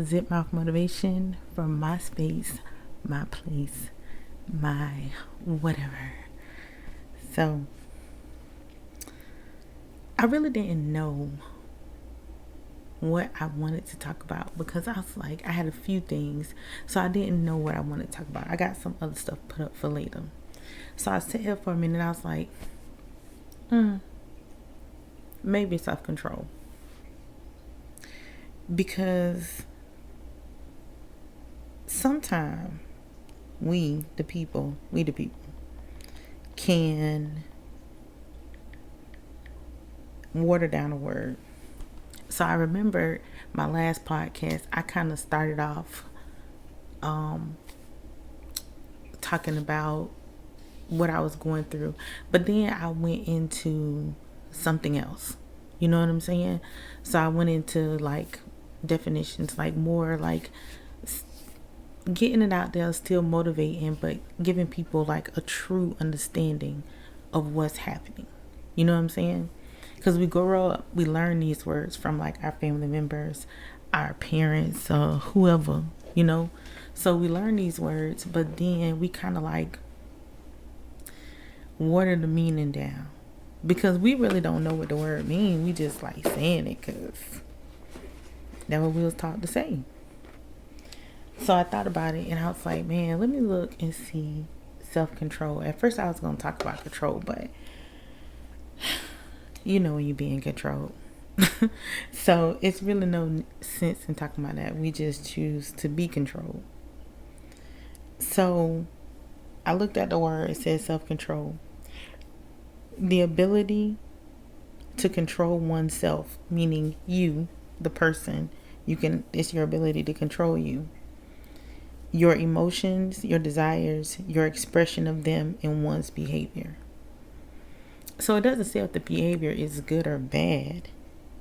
Zipmouth Motivation from my space, my place, my whatever. So, I really didn't know what I wanted to talk about because I was like, I had a few things, so I didn't know what I wanted to talk about. I got some other stuff put up for later. So I sat here for a minute and I was like, maybe self-control. Because sometimes we the people, can water down a word. So I remember my last podcast, I kind of started off talking about what I was going through, but then I went into something else. You know what I'm saying? So I went into like definitions, like more like getting it out there, still motivating, but giving people like a true understanding of what's happening. You know what I'm saying? Because we grow up, we learn these words from like our family members, our parents, whoever, you know. So we learn these words, but then we kind of like water the meaning down because we really don't know what the word means. We just like saying it because that's what we was taught to say. So I thought about it and I was like, man, let me look and see self-control. At first I was going to talk about control, but you know when you're being controlled. So it's really no sense in talking about that. We just choose to be controlled. So I looked at the word. It says self-control. The ability to control oneself, meaning you, the person, it's your ability to control you. Your emotions, your desires, your expression of them in one's behavior. So it doesn't say if the behavior is good or bad.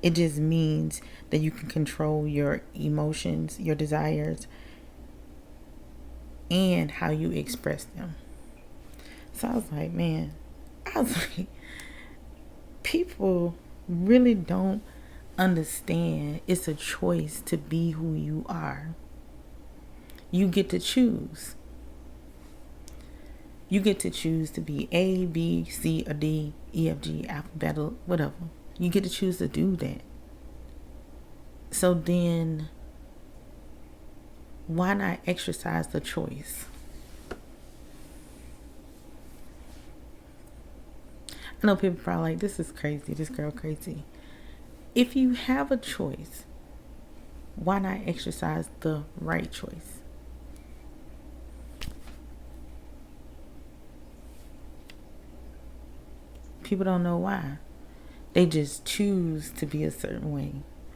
It just means that you can control your emotions, your desires, and how you express them. So I was like, people really don't understand it's a choice to be who you are. You get to choose. You get to choose to be A, B, C, or D, E, F, G, alphabetical, whatever. You get to choose to do that. So then, why not exercise the choice? I know people are probably like, this is crazy, this girl crazy. If you have a choice, why not exercise the right choice? People don't know why. They just choose to be a certain way,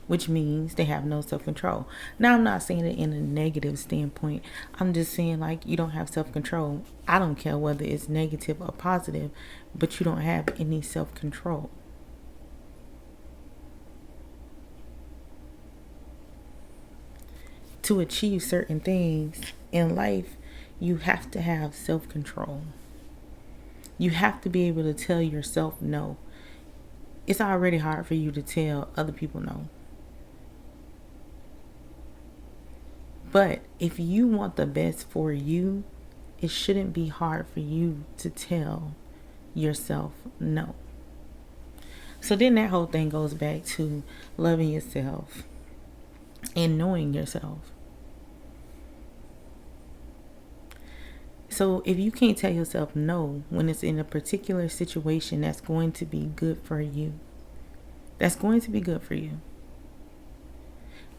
which means they have no self-control. Now, I'm not saying it in a negative standpoint. I'm just saying like you don't have self-control. I don't care whether it's negative or positive, but you don't have any self-control. To achieve certain things in life, you have to have self-control. You have to be able to tell yourself no. It's already hard for you to tell other people no. But if you want the best for you, it shouldn't be hard for you to tell yourself no. So then that whole thing goes back to loving yourself and knowing yourself. So if you can't tell yourself no when it's in a particular situation that's going to be good for you, that's going to be good for you.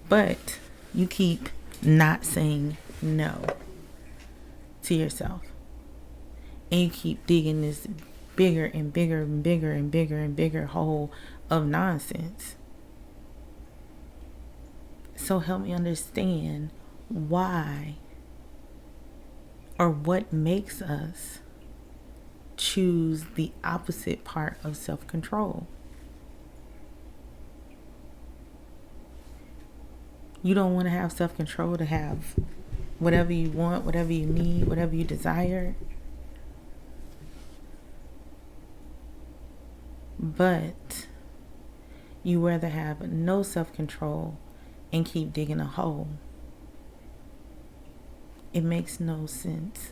But you keep not saying no to yourself. And you keep digging this bigger and bigger and bigger and bigger and bigger hole of nonsense. So help me understand why or what makes us choose the opposite part of self-control. You don't want to have self-control to have whatever you want, whatever you need, whatever you desire. But you rather have no self-control and keep digging a hole It makes no sense.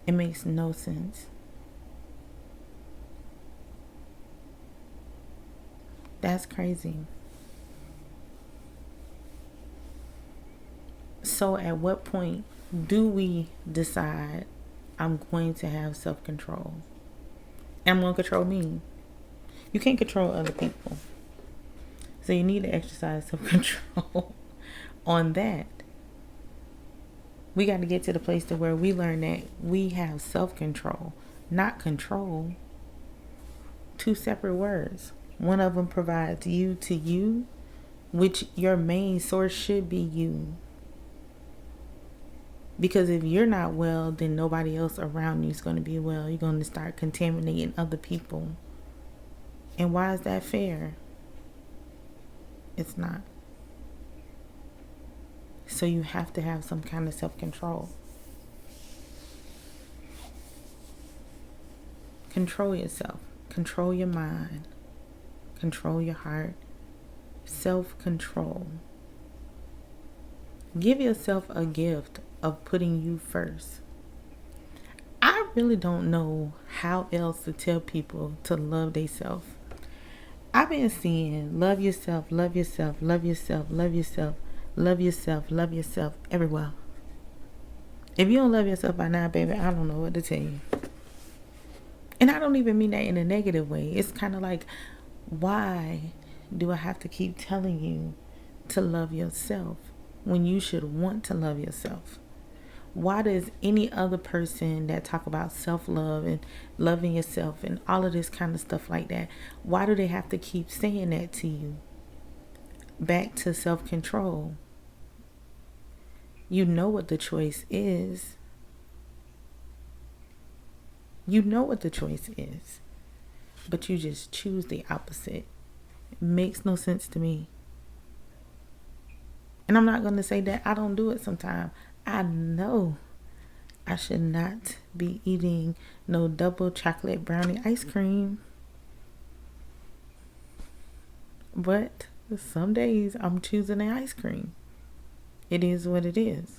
It makes no sense. That's crazy. So at what point do we decide I'm going to have self-control? And I'm going to control me. You can't control other people. So you need to exercise self-control on that. We got to get to the place to where we learn that we have self-control, not control. Two separate words. One of them provides you to you, which your main source should be you. Because if you're not well, then nobody else around you is going to be well. You're going to start contaminating other people. And why is that fair? It's not. So you have to have some kind of self-control. Control yourself. Control your mind. Control your heart. Self-control. Give yourself a gift of putting you first. I really don't know how else to tell people to love themselves. I've been seeing love yourself, love yourself, love yourself, love yourself, love yourself, love yourself everywhere. If you don't love yourself by now, baby, I don't know what to tell you. And I don't even mean that in a negative way. It's kind of like, why do I have to keep telling you to love yourself when you should want to love yourself? Why does any other person that talk about self-love and loving yourself and all of this kind of stuff like that, why do they have to keep saying that to you? Back to self-control. You know what the choice is. You know what the choice is. But you just choose the opposite. It makes no sense to me. And I'm not going to say that I don't do it sometimes. I know I should not be eating no double chocolate brownie ice cream. But some days I'm choosing the ice cream. It is what it is.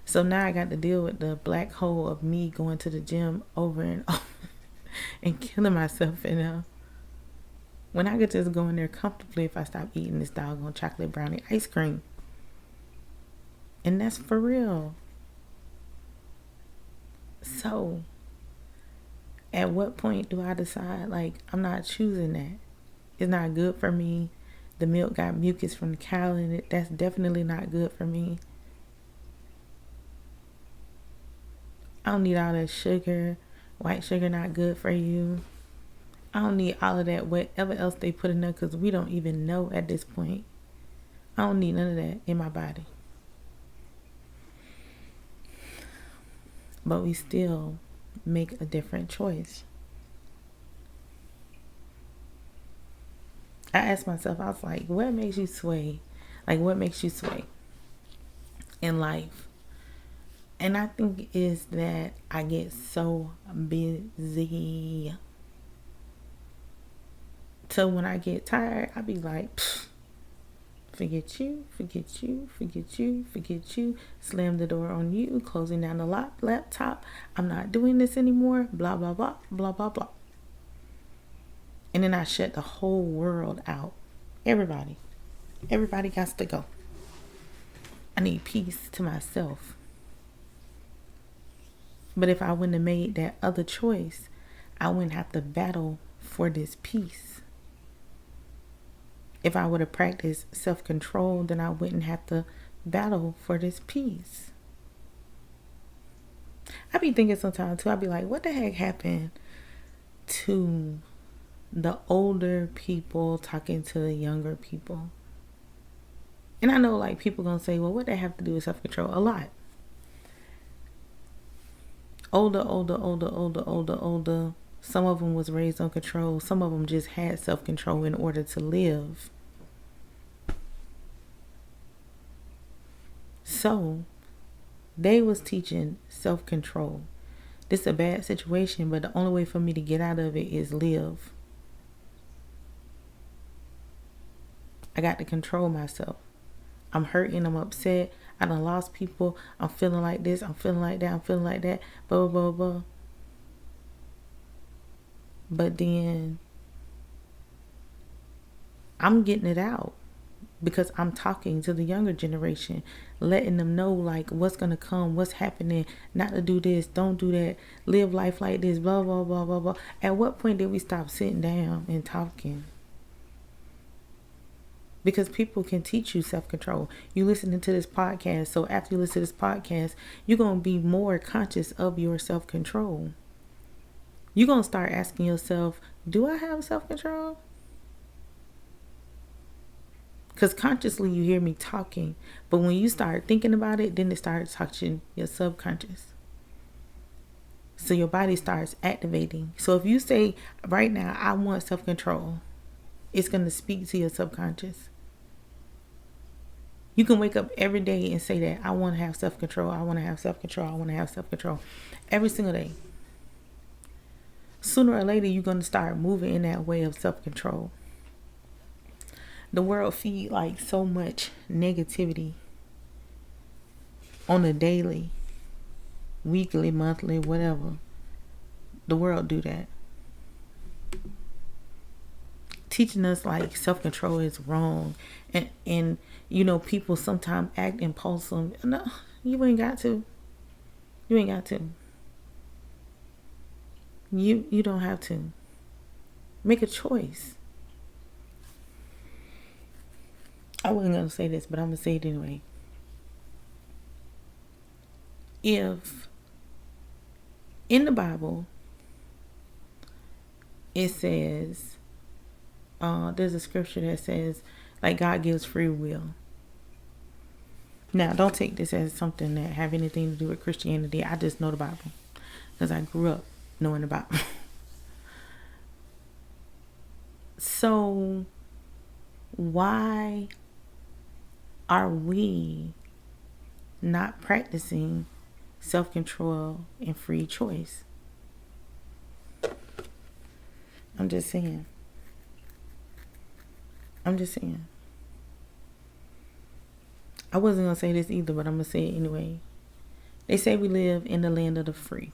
So now I got to deal with the black hole of me going to the gym over and over and killing myself. And when I could just go in there comfortably if I stop eating this doggone chocolate brownie ice cream. And that's for real. So, at what point do I decide, like, I'm not choosing that? It's not good for me. The milk got mucus from the cow in it. That's definitely not good for me. I don't need all that sugar. White sugar not good for you. I don't need all of that, whatever else they put in there, because we don't even know at this point. I don't need none of that in my body. But we still make a different choice. I asked myself, I was like, what makes you sway? Like, what makes you sway in life? And I think is that I get so busy. So when I get tired, I be like, forget you, forget you, forget you, forget you. Slam the door on you, closing down the laptop. I'm not doing this anymore. Blah, blah, blah, blah, blah, blah. And then I shut the whole world out. Everybody got to go. I need peace to myself. But if I wouldn't have made that other choice, I wouldn't have to battle for this peace. If I would have practiced self-control, then I wouldn't have to battle for this peace. I be thinking sometimes too, I be like, what the heck happened to the older people talking to the younger people? And I know like people gonna say, well, what they have to do with self-control? A lot. Older. Some of them was raised on control. Some of them just had self-control in order to live. So they was teaching self-control. This is a bad situation, but the only way for me to get out of it is live. I got to control myself. I'm hurting, I'm upset. I done lost people. I'm feeling like this. I'm feeling like that. I'm feeling like that. Blah, blah, blah, blah. But then I'm getting it out because I'm talking to the younger generation, letting them know like what's going to come, what's happening, not to do this, don't do that, live life like this, blah, blah, blah, blah, blah. At what point did we stop sitting down and talking? Because people can teach you self-control. You listening to this podcast, so after you listen to this podcast, you're going to be more conscious of your self-control. You're going to start asking yourself, do I have self-control? Because consciously you hear me talking, but when you start thinking about it, then it starts touching your subconscious. So your body starts activating. So if you say right now, I want self-control, it's going to speak to your subconscious. You can wake up every day and say that I want to have self-control. I want to have self-control. I want to have self-control every single day. Sooner or later, you're going to start moving in that way of self-control. The world feed like so much negativity on a daily, weekly, monthly, whatever. The world do that. Teaching us like self-control is wrong. And you know, people sometimes act impulsive. No, you ain't got to. You ain't got to. You don't have to. Make a choice. I wasn't going to say this, but I'm going to say it anyway. If in the Bible it says, there's a scripture that says, like, God gives free will. Now, don't take this as something that have anything to do with Christianity. I just know the Bible because I grew up knowing the Bible. So, why are we not practicing self-control and free choice? I'm just saying. I wasn't going to say this either, but I'm going to say it anyway. They say we live in the land of the free.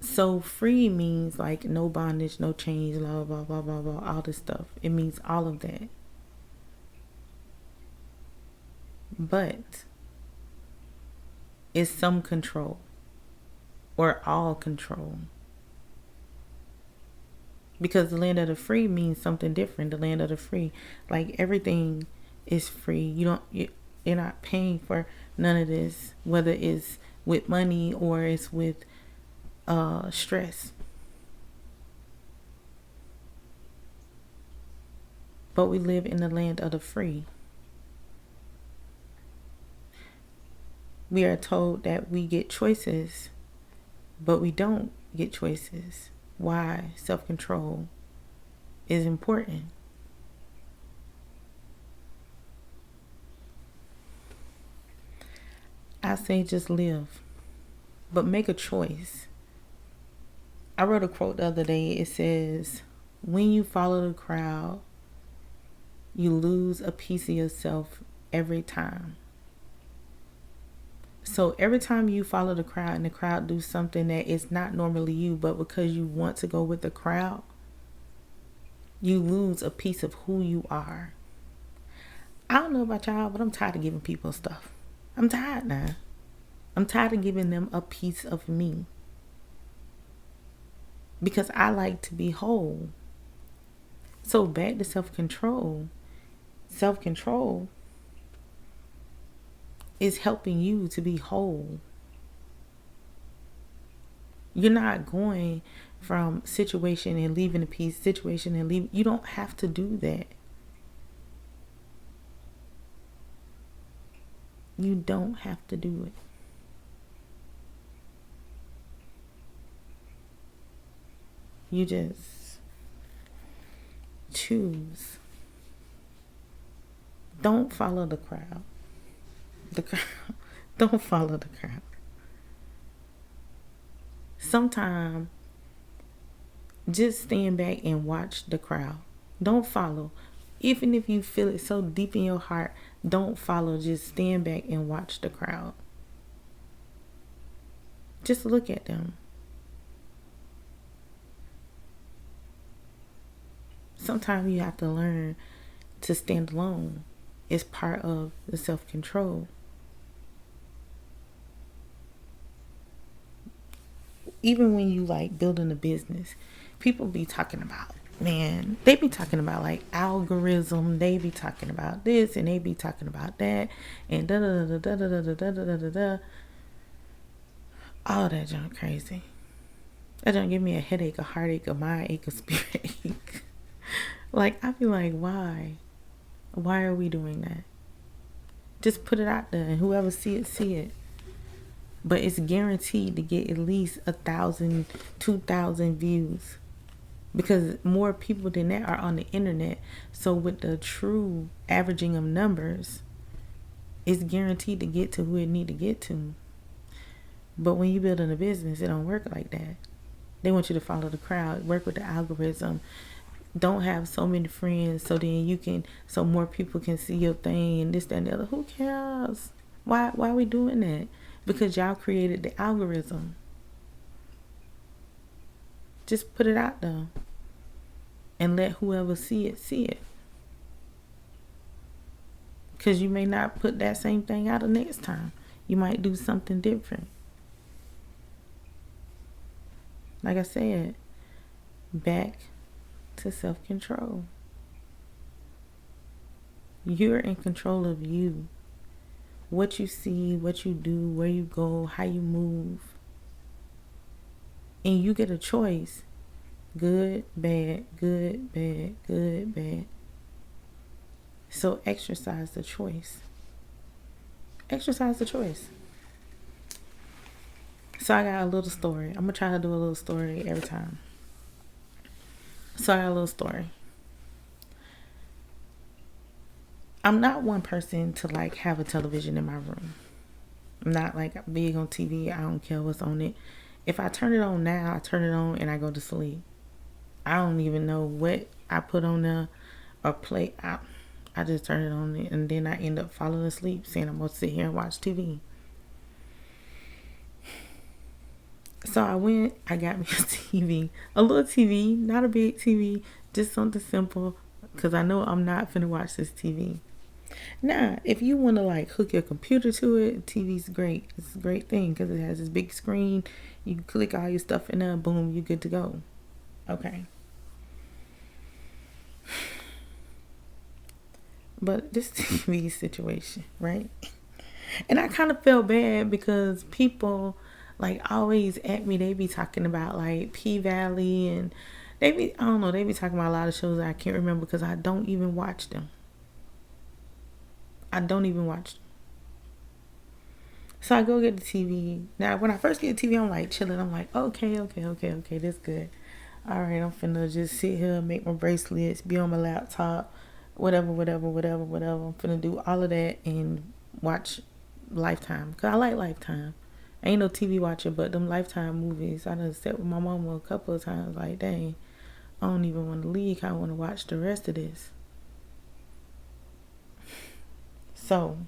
So free means like no bondage, no chains, blah, blah, blah, blah, blah, all this stuff. It means all of that. But it's some control or all control. Because the land of the free means something different. The land of the free, like everything is free. You're not paying for none of this, whether it's with money or it's with stress. But we live in the land of the free. We are told that we get choices, but we don't get choices. Why self-control is important. I say just live, but make a choice. I wrote a quote the other day. It says, when you follow the crowd, you lose a piece of yourself every time. So every time you follow the crowd and the crowd do something that is not normally you, but because you want to go with the crowd, you lose a piece of who you are. I don't know about y'all, but I'm tired of giving people stuff. I'm tired now. I'm tired of giving them a piece of me. Because I like to be whole. So back to self-control. Self-control is helping you to be whole. You're not going from situation and leaving a piece, situation and leave. You don't have to do that. You don't have to do it. You just choose. Don't follow the crowd. Don't follow the crowd. Sometimes just stand back and watch the crowd. Don't follow. Even if you feel it so deep in your heart Don't follow, just stand back and watch the crowd. Just look at them. Sometimes you have to learn to stand alone. It's part of the self-control. Even when you like building a business, people be talking about, man, they be talking about like algorithm, they be talking about this and they be talking about that and da da da da da da da da da da da. All that junk crazy. That junk give me a headache, a heartache, a mind ache, a spirit ache. Like, I be like, why? Why are we doing that? Just put it out there and whoever see it, see it. But it's guaranteed to get at least 1,000, 2,000 views. Because more people than that are on the internet. So with the true averaging of numbers, it's guaranteed to get to who it need to get to. But when you building a business, it don't work like that. They want you to follow the crowd, work with the algorithm. Don't have so many friends so then you can, so more people can see your thing and this, that, and the other. Who cares? Why are we doing that? Because y'all created the algorithm. Just put it out there and let whoever see it, see it. Because you may not put that same thing out the next time. You might do something different. Like I said, back to self-control. You're in control of you. What you see, what you do, where you go, how you move. And you get a choice. Good, bad, good, bad, good, bad. So exercise the choice. Exercise the choice. So I got a little story. I'm going to try to do a little story every time. So I got a little story. I'm not one person to like have a television in my room. I'm not like big on TV. I don't care what's on it. If I turn it on now, I turn it on and I go to sleep. I don't even know what I put on there or play. I just turn it on and then I end up falling asleep saying I'm going to sit here and watch TV. So I got me a TV, a little TV, not a big TV, just something simple because I know I'm not finna watch this TV. Now, if you want to like hook your computer to it, TV's great. It's a great thing because it has this big screen. You can click all your stuff in there, boom, you're good to go. Okay. But this TV situation, right? And I kind of felt bad because people like always at me, they be talking about like P-Valley and they be talking about a lot of shows that I can't remember because I don't even watch them. So I go get the TV. Now, when I first get the TV, I'm like chilling. I'm like, okay, that's good. All right, I'm finna just sit here, make my bracelets, be on my laptop, whatever. I'm finna do all of that and watch Lifetime. Because I like Lifetime. I ain't no TV watcher, but them Lifetime movies, I done sat with my mama a couple of times like, dang, I don't even want to leave. I want to watch the rest of this. So,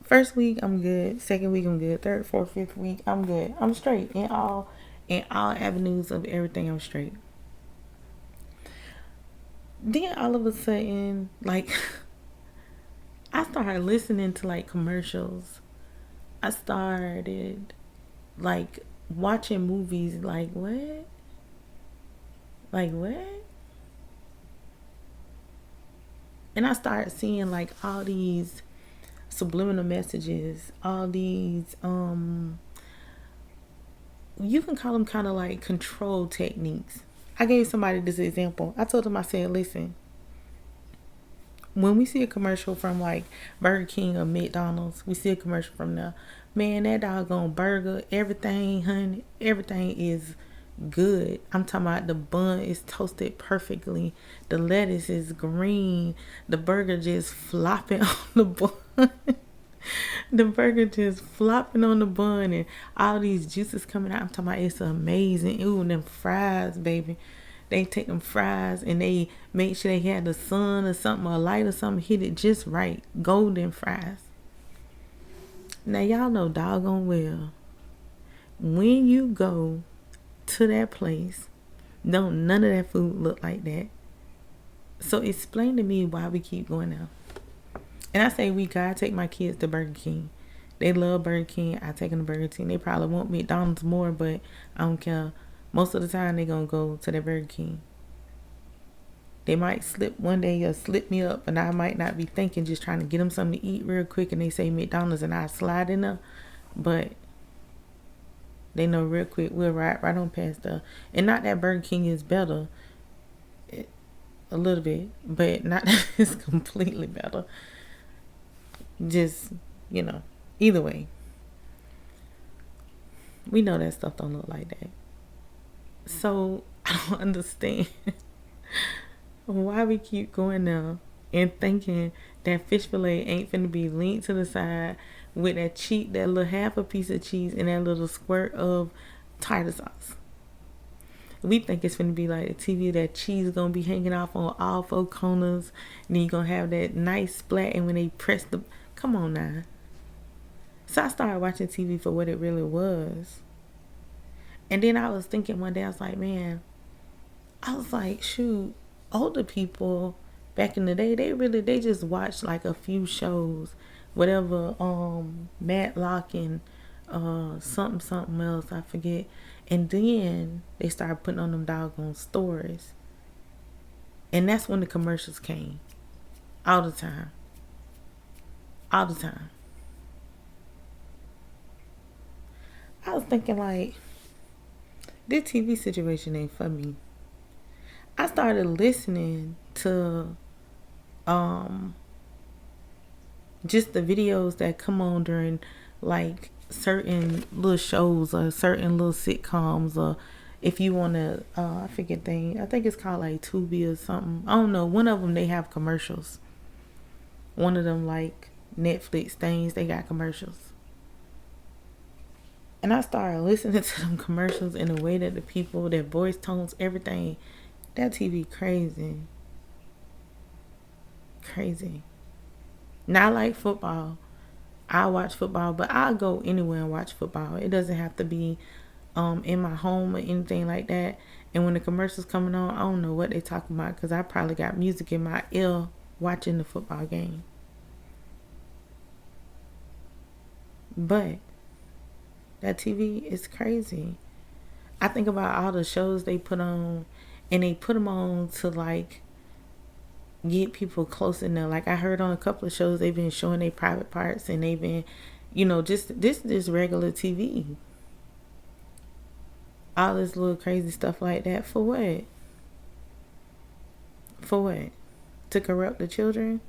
first week, I'm good. Second week, I'm good. Third, fourth, fifth week, I'm good. I'm straight. In all avenues of everything, I'm straight. Then all of a sudden, like, I started listening to like commercials. I started like watching movies like what? And I started seeing like all these subliminal messages, all these you can call them kind of like control techniques. I gave somebody this example. I told them, I said, listen, when we see a commercial from like Burger King or McDonald's, we see a commercial from there. Man, that doggone burger, everything, honey, everything is good. I'm talking about the bun is toasted perfectly. The lettuce is green. The burger just flopping on the bun. The burger just flopping on the bun and all these juices coming out. I'm talking about it's amazing. Ooh, them fries, baby. they take them fries and they make sure they had the sun or something, or a light or something, hit it just right. Golden fries. Now y'all know doggone well, when you go to that place, don't none of that food look like that. So explain to me why we keep going there. And I say I take my kids to Burger King. They love Burger King. I take them to Burger King. They probably want McDonald's more, but I don't care. Most of the time, they going to go to the Burger King. They might slip one day or slip me up, and I might not be thinking, just trying to get them something to eat real quick, and they say McDonald's, and I slide in there. But they know real quick, we'll right on past there. And not that Burger King is better. A little bit, but not that it's completely better. Just, either way. We know that stuff don't look like that. So, I don't understand why we keep going there and thinking that fish fillet ain't finna be linked to the side with that little half a piece of cheese and that little squirt of tartar sauce. We think it's finna be like a TV, that cheese gonna be hanging off on all four corners, and then you gonna have that nice splat, and when they press come on now. So I started watching TV for what it really was. And then I was thinking one day, I was like, shoot, older people back in the day, they just watched like a few shows, whatever, Matlock and something else, I forget. And then they started putting on them doggone stories. And that's when the commercials came. All the time. I was thinking like, this TV situation ain't for me. I started listening to just the videos that come on during like certain little shows or certain little sitcoms, or if you want to I forget I think it's called like Tubi or something. I don't know. One of them, they have commercials. One of them, like Netflix things, they got commercials. And I started listening to them commercials in the way that the people, their voice tones, everything. That TV crazy. Not like football. I watch football, but I'll go anywhere and watch football. It doesn't have to be in my home or anything like that. And when the commercials coming on, I don't know what they talking about, because I probably got music in my ear watching the football game. But that TV is crazy. I think about all the shows they put on, and they put them on to like get people close in there. Like I heard on a couple of shows, they've been showing their private parts, and they've been, just this regular TV. All this little crazy stuff like that. For what? To corrupt the children?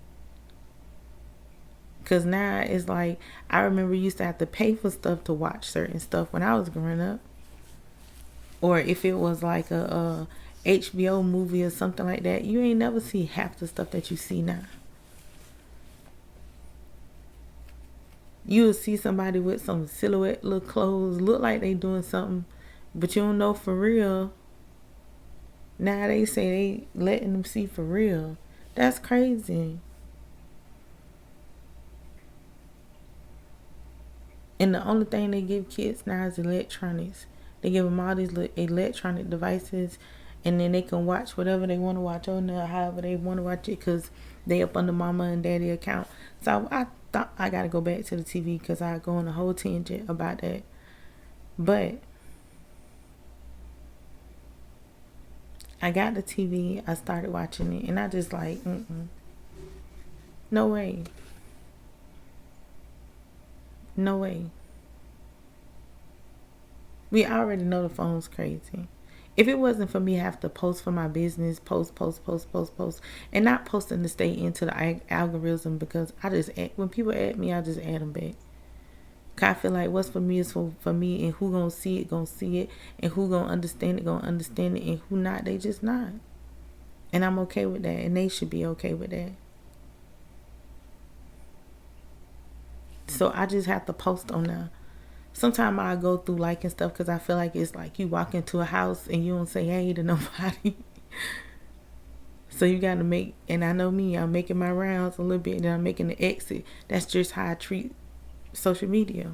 Because now it's like, I remember you used to have to pay for stuff to watch certain stuff when I was growing up. Or if it was like a HBO movie or something like that, you ain't never see half the stuff that you see now. You will see somebody with some silhouette little clothes, look like they doing something, but you don't know for real. Now they say they letting them see for real. That's crazy. And the only thing they give kids now is electronics. They give them all these electronic devices, and then they can watch whatever they want to watch on there, however they want to watch it, because they up under mama and daddy account. So I thought I got to go back to the TV, because I go on a whole tangent about that. But I got the TV, I started watching it, and I just like, no way. No way. We already know the phone's crazy. If it wasn't for me have to post for my business, post, and not posting to stay into the algorithm, because when people add me, I just add them back. I feel like what's for me is for me, and who gonna see it, and who gonna understand it, and who not, they just not. And I'm okay with that, and they should be okay with that. So I just have to post on there. Sometimes I go through liking stuff because I feel like it's like you walk into a house and you don't say hey to nobody. So you got to make, and I know me, I'm making my rounds a little bit, and then I'm making the exit. That's just how I treat social media.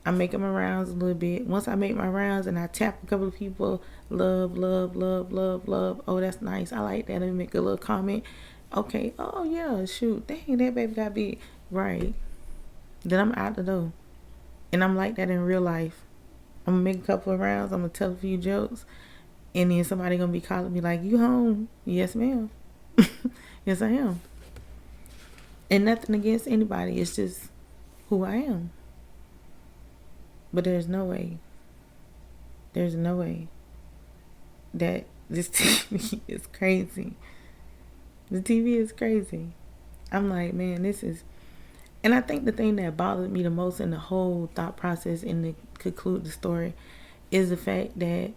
I'm making my rounds a little bit. Once I make my rounds and I tap a couple of people, love, love, love, love, love. Oh, that's nice. I like that. Let me make a little comment. Okay. Oh, yeah, shoot. Dang, that baby got big. Right. Then I'm out the door. And I'm like that in real life. I'm going to make a couple of rounds. I'm going to tell a few jokes. And then somebody going to be calling me like, you home? Yes, ma'am. Yes, I am. And nothing against anybody. It's just who I am. But there's no way that this TV is crazy. The TV is crazy. I'm like, man, this is... And I think the thing that bothered me the most in the whole thought process and to conclude the story is the fact that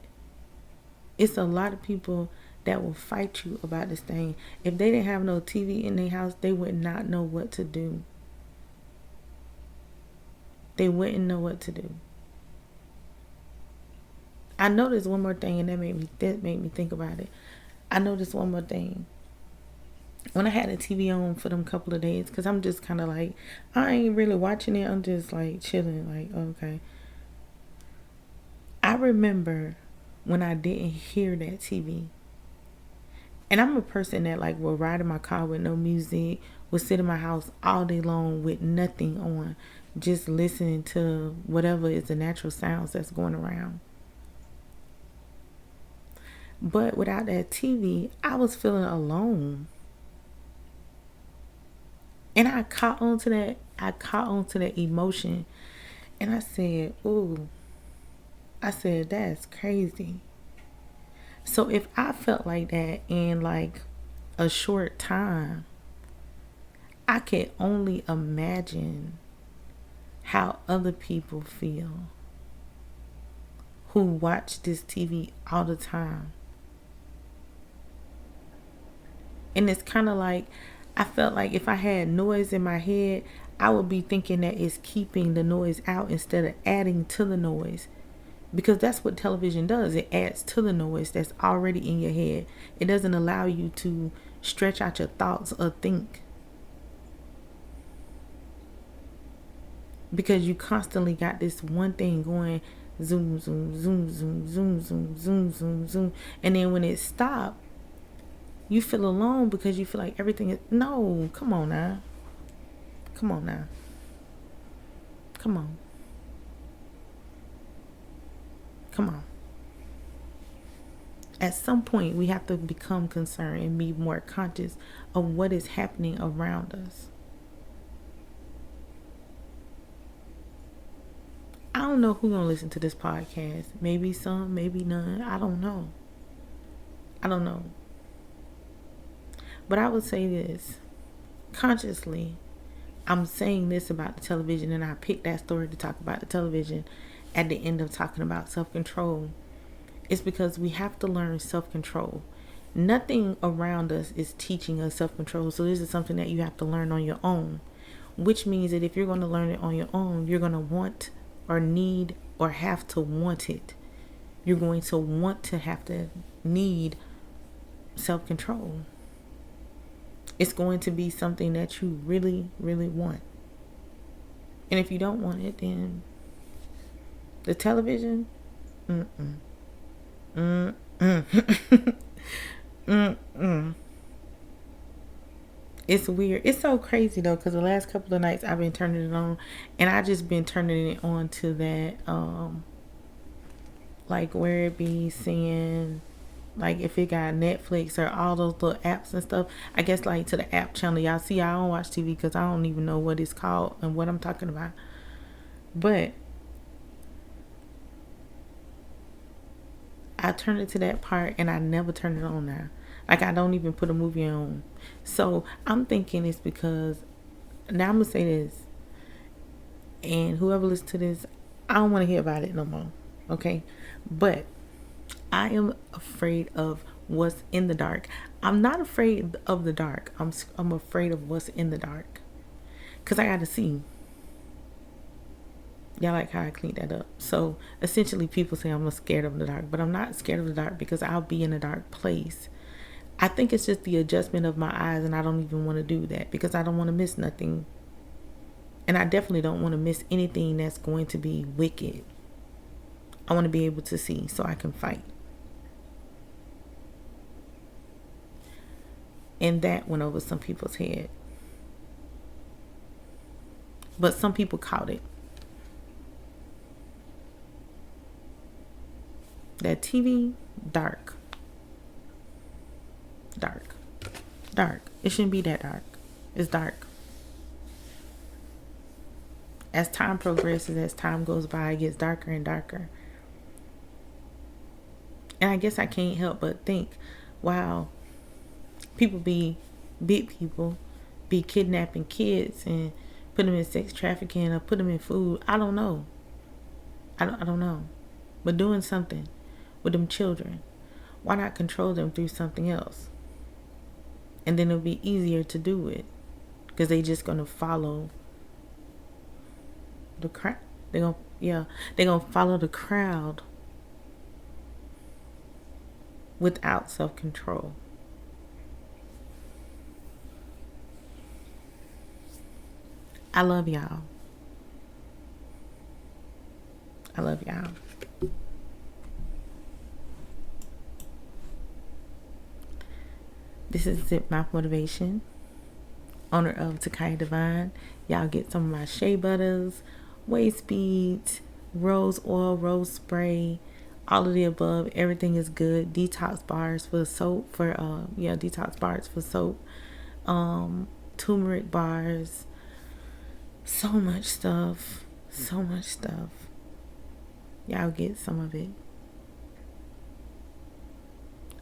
it's a lot of people that will fight you about this thing. If they didn't have no TV in their house, they would not know what to do. They wouldn't know what to do. I noticed one more thing, and that made me think about it. I noticed one more thing. When I had the TV on for them couple of days, because I'm just kind of like, I ain't really watching it. I'm just like chilling, like, okay. I remember when I didn't hear that TV. And I'm a person that like will ride in my car with no music, will sit in my house all day long with nothing on, just listening to whatever is the natural sounds that's going around. But without that TV, I was feeling alone. And I caught on to that emotion. And I said, ooh. I said, that's crazy. So if I felt like that in like a short time, I can only imagine how other people feel who watch this TV all the time. And it's kind of like, I felt like if I had noise in my head, I would be thinking that it's keeping the noise out instead of adding to the noise. Because that's what television does. It adds to the noise that's already in your head. It doesn't allow you to stretch out your thoughts or think. Because you constantly got this one thing going, zoom, zoom, zoom, zoom, zoom, zoom, zoom, zoom, zoom. And then when it stops, you feel alone because you feel like everything is... No, come on now. Come on now. Come on. Come on. At some point, we have to become concerned and be more conscious of what is happening around us. I don't know who's going to listen to this podcast. Maybe some, maybe none. I don't know. But I would say this. Consciously, I'm saying this about the television, and I picked that story to talk about the television at the end of talking about self-control. It's because we have to learn self-control. Nothing around us is teaching us self-control. So this is something that you have to learn on your own. Which means that if you're going to learn it on your own, you're going to want or need or have to want it. You're going to want to have to need self-control. It's going to be something that you really, really want. And if you don't want it, then the television, It's weird. It's so crazy though, because the last couple of nights I've been turning it on, and I just been turning it on to that, like where it be saying, like if it got Netflix or all those little apps and stuff. I guess like to the app channel. Y'all see, I don't watch TV because I don't even know what it's called and what I'm talking about. But I turn it to that part and I never turn it on now. Like I don't even put a movie on. So I'm thinking it's because, now I'm going to say this, and whoever listens to this, I don't want to hear about it no more. Okay? But I am afraid of what's in the dark. I'm not afraid of the dark. I'm afraid of what's in the dark. Because I got to see. Y'all like how I cleaned that up. So essentially people say I'm scared of the dark, but I'm not scared of the dark because I'll be in a dark place. I think it's just the adjustment of my eyes, and I don't even want to do that because I don't want to miss nothing. And I definitely don't want to miss anything that's going to be wicked. I want to be able to see so I can fight. And that went over some people's head. But some people caught it. That TV, dark. Dark. Dark. It shouldn't be that dark. It's dark. As time progresses, as time goes by, it gets darker and darker. And I guess I can't help but think, wow, big people be kidnapping kids and put them in sex trafficking or put them in food. I don't know. I don't know. But doing something with them children, why not control them through something else? And then it'll be easier to do it because they just gonna follow the crowd. They're gonna follow the crowd without self-control. I love y'all. I love y'all. This is Zipmouth Motivation, owner of Takaya Divine. Y'all get some of my shea butters, waist beads, rose oil, rose spray, all of the above. Everything is good. Detox bars for soap, detox bars for soap. Turmeric bars. So much stuff. Y'all get some of it.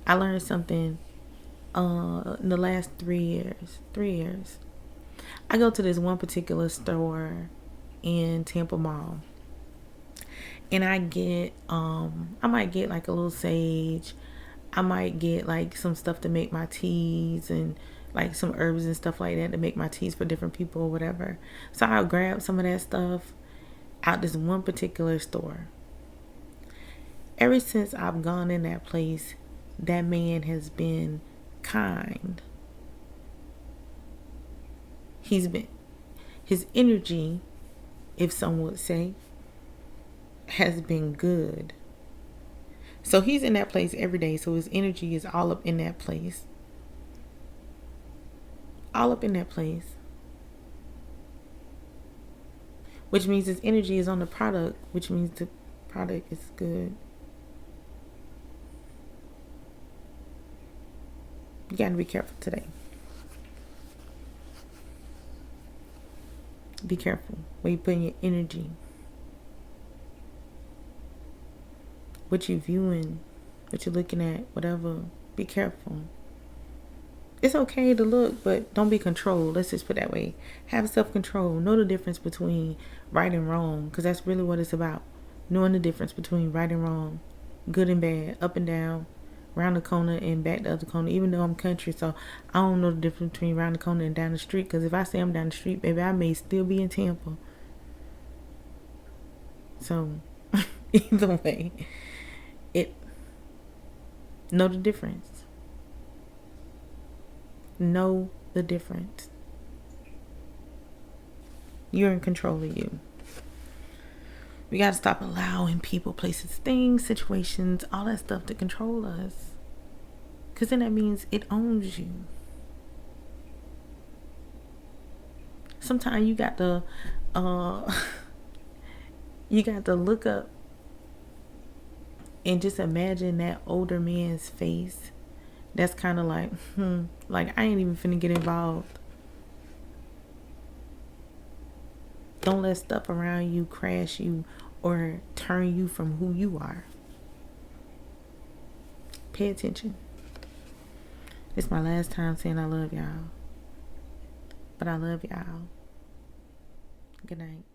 I learned something in the last 3 years. I go to this one particular store in Tampa Mall, and I might get like a little sage. I might get like some stuff to make my teas and like some herbs and stuff like that to make my teas for different people or whatever. So I'll grab some of that stuff out this one particular store. Ever since I've gone in that place, that man has been kind. His energy, if some would say, has been good. So he's in that place every day, so his energy is all up in that place. Which means his energy is on the product, which means the product is good. You gotta be careful today. Be careful where you putting your energy. What you viewing, what you're looking at, whatever. Be careful. It's okay to look, but don't be controlled. Let's just put it that way. Have self-control. Know the difference between right and wrong, because that's really what it's about. Knowing the difference between right and wrong, good and bad, up and down, round the corner and back the other corner. Even though I'm country, so I don't know the difference between round the corner and down the street, because if I say I'm down the street, baby, I may still be in Tampa. So either way, know the difference. Know the difference. You're in control of you. We got to stop allowing people, places, things, situations, all that stuff to control us. Because then that means it owns you. Sometimes you got to look up and just imagine that older man's face. That's kind of like, like I ain't even finna get involved. Don't let stuff around you crash you or turn you from who you are. Pay attention. It's my last time saying I love y'all. But I love y'all. Good night.